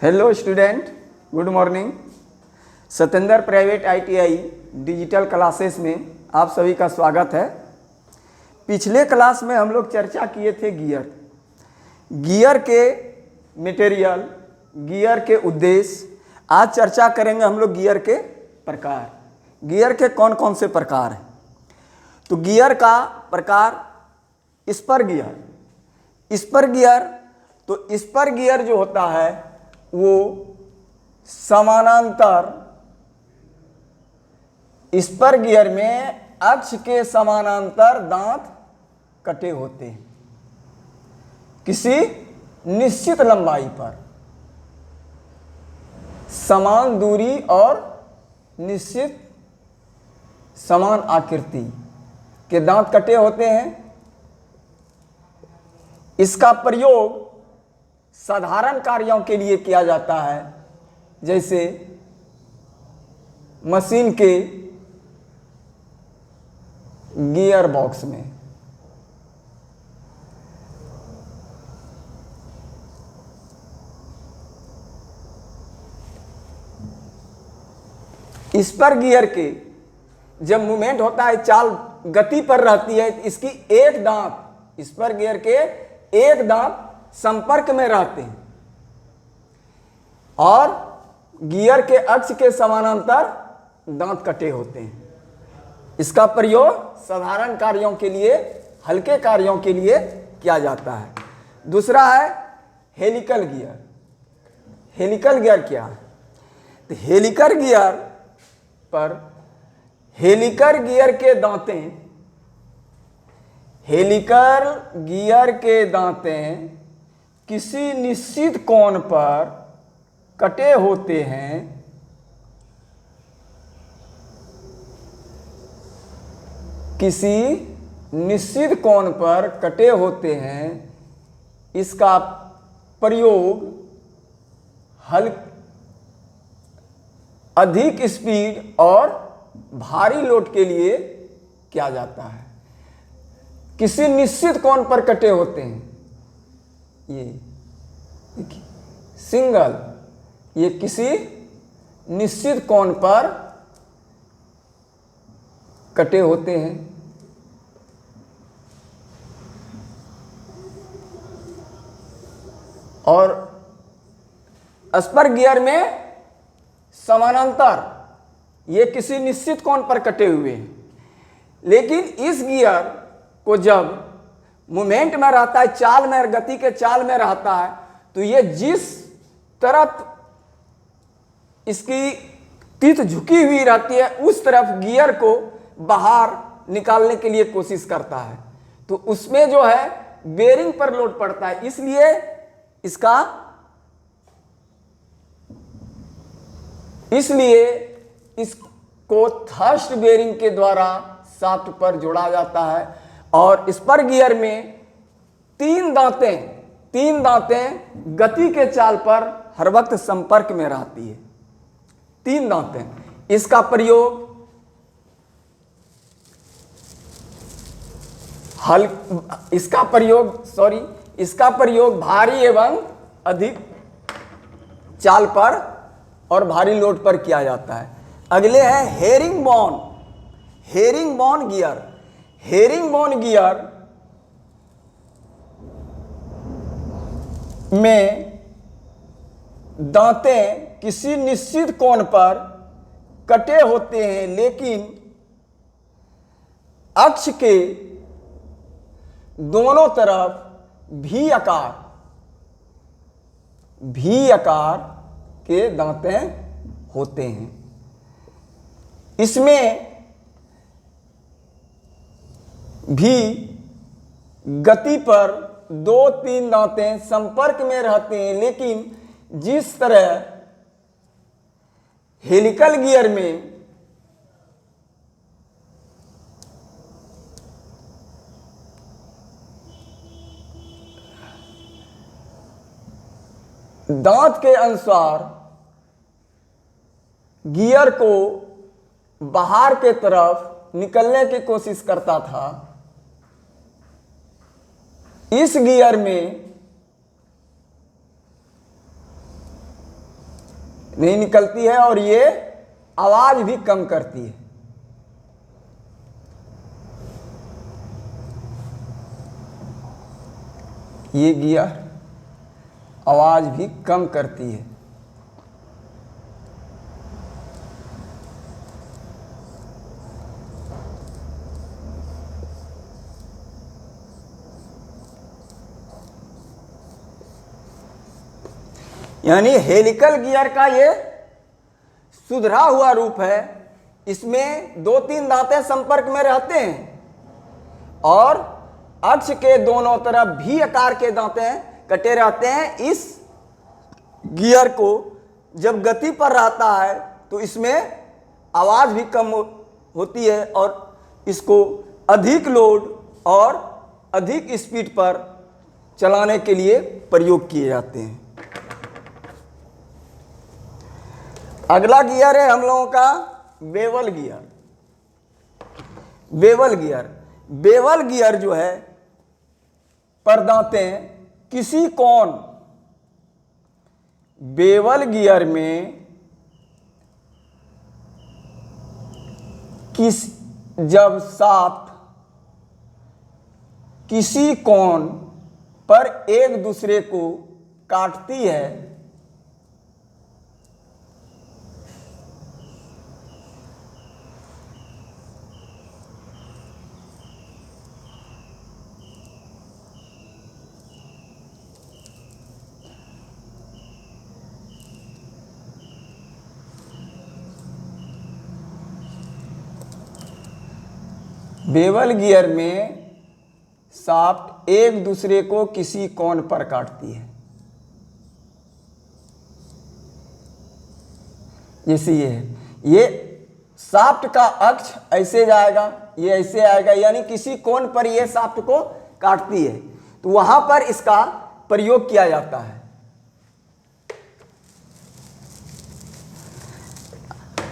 Hello student, good morning. Satyendra private ITI digital classes में आप सभी का स्वागत है। पिछले क्लास में हम लोग चर्चा किए थे गियर के मटेरियल, गियर के उद्देश्य। आज चर्चा करेंगे हम लोग गियर के प्रकार। गियर के कौन कौन से प्रकार हैं। तो गियर का प्रकार स्पर गियर, तो स्पर गियर जो होता है वो समानांतर, स्पर गियर में अक्ष के समानांतर दांत कटे होते हैं किसी निश्चित लंबाई पर, समान दूरी और निश्चित समान आकृति के दांत कटे होते हैं। इसका प्रयोग साधारण कार्यों के लिए किया जाता है, जैसे मशीन के गियर बॉक्स में। स्पर गियर के जब मूवमेंट होता है, चाल गति पर रहती है, इसकी एक दांत, स्पर गियर के एक दांत संपर्क में रहते हैं और गियर के अक्ष के समानांतर दांत कटे होते हैं। इसका प्रयोग साधारण कार्यों के लिए, हल्के कार्यों के लिए किया जाता है। दूसरा है हेलिकल गियर। हेलिकल गियर क्या है? तो हेलिकल गियर पर हेलिकल गियर के दांतें, हेलिकल गियर के दांतें किसी निश्चित कोण पर कटे होते हैं। किसी निश्चित कोण पर कटे होते हैं। इसका प्रयोग अधिक स्पीड और भारी लोड के लिए किया जाता है। किसी निश्चित कोण पर कटे होते हैं। ये देखिए सिंगल, ये किसी निश्चित कोण पर कटे होते हैं। और स्पर गियर में समानांतर, ये किसी निश्चित कोण पर कटे हुए हैं। लेकिन इस गियर को जब मूवमेंट में रहता है, चाल में, गति के चाल में रहता है, तो ये जिस तरफ इसकी पीठ झुकी हुई रहती है उस तरफ गियर को बाहर निकालने के लिए कोशिश करता है। तो उसमें जो है बेरिंग पर लोड पड़ता है, इसलिए इसको थ्रस्ट बेरिंग के द्वारा शाफ्ट पर जोड़ा जाता है। और स्पर गियर में तीन दांतें गति के चाल पर हर वक्त संपर्क में रहती है। तीन दांतें। इसका प्रयोग भारी एवं अधिक चाल पर और भारी लोड पर किया जाता है। अगले है हेरिंगबोन गियर। हेरिंगबोन गियर में दांतें किसी निश्चित कोण पर कटे होते हैं, लेकिन अक्ष के दोनों तरफ भी आकार के दांतें होते हैं। इसमें भी गति पर 2-3 दांतें संपर्क में रहते हैं, लेकिन जिस तरह हेलिकल गियर में दांत के अनुसार गियर को बाहर के तरफ निकलने की कोशिश करता था, इस गियर में नहीं निकलती है और ये आवाज भी कम करती है। ये गियर आवाज भी कम करती है। यानी हेलिकल गियर का ये सुधरा हुआ रूप है। इसमें 2-3 दांतें संपर्क में रहते हैं और अक्ष के दोनों तरफ भी आकार के दांतें कटे रहते हैं। इस गियर को जब गति पर रहता है तो इसमें आवाज भी कम होती है और इसको अधिक लोड और अधिक स्पीड पर चलाने के लिए प्रयोग किए जाते हैं। अगला गियर है हम लोगों का bevel gear. Bevel gear, bevel gear जो है पर दांतें किसी कोण, बेवल गियर में जब शाफ्ट किसी कोण पर एक दूसरे को काटती है बेवल गियर में शाफ्ट एक दूसरे को किसी कोण पर काटती है। जैसे ये है, ये शाफ्ट का अक्ष ऐसे जाएगा, ये ऐसे आएगा, यानी किसी कोण पर ये शाफ्ट को काटती है, तो वहां पर इसका प्रयोग किया जाता है।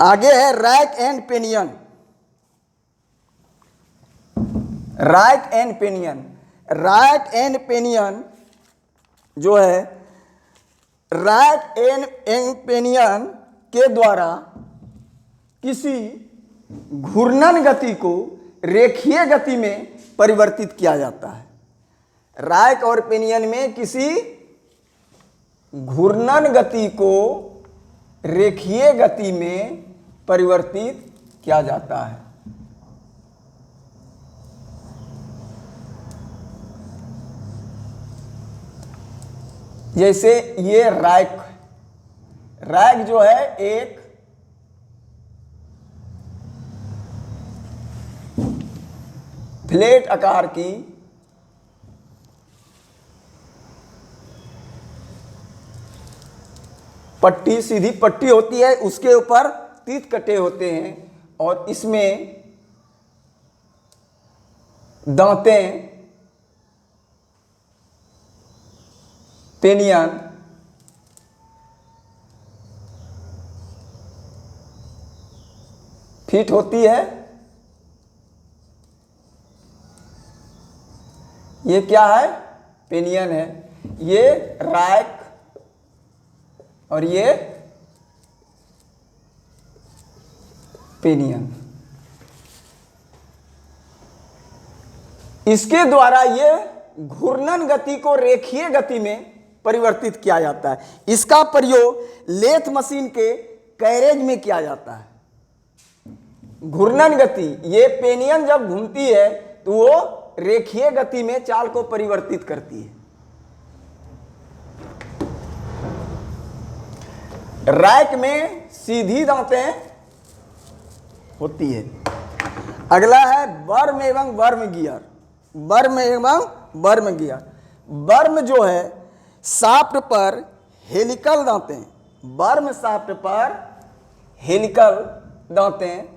आगे है rack and pinion. Rack and pinion, rack and pinion जो है, रैक एंड पिनियन के द्वारा किसी घूर्णन गति को रेखीय गति में परिवर्तित किया जाता है। रैक और पिनियन में किसी घूर्णन गति को रेखीय गति में परिवर्तित किया जाता है। जैसे ये रैक, रैक जो है एक फ्लैट आकार की पट्टी, सीधी पट्टी होती है, उसके ऊपर तीत कटे होते हैं और इसमें दांतें, पेनियन फिट होती है। ये क्या है? पेनियन है। ये रैक और ये पेनियन। इसके द्वारा ये घूर्णन गति को रेखीय गति में परिवर्तित किया जाता है। इसका प्रयोग लेथ मशीन के कैरेज में किया जाता है। घूर्णन गति, ये पेनियन जब घूमती है तो वो रेखीय गति में चाल को परिवर्तित करती है। रैक में सीधी दांतें होती है। अगला है बर्म एवं वर्म गियर। बर्म एवं वर्म गियर। बर्म जो है शाफ्ट पर हेलिकल दांतें, बर्म शाफ्ट पर हेलिकल दांतें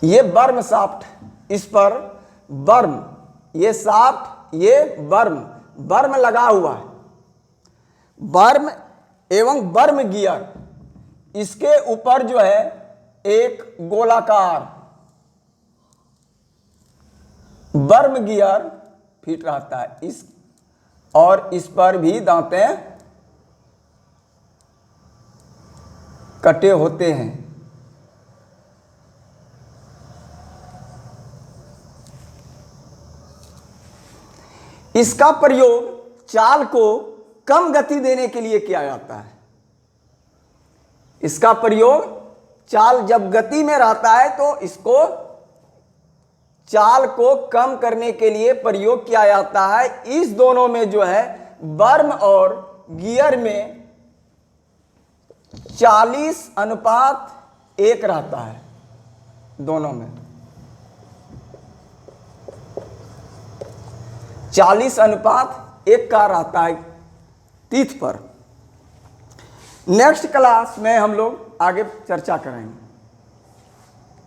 ये बर्म शाफ्ट, इस पर बर्म, ये शाफ्ट, ये बर्म, बर्म लगा हुआ है। बर्म एवं बर्म गियर, इसके ऊपर जो है एक गोलाकार बर्म गियर फिट रहता है, इस और इस पर भी दांतें कटे होते हैं। इसका प्रयोग चाल को कम गति देने के लिए किया जाता है। इसका प्रयोग चाल जब गति में रहता है तो इसको चाल को कम करने के लिए प्रयोग किया जाता है। इस दोनों में जो है बर्म और गियर में 40:1 रहता है, दोनों में 40:1 का रहता है तीथ पर। नेक्स्ट क्लास में हम लोग आगे चर्चा करेंगे।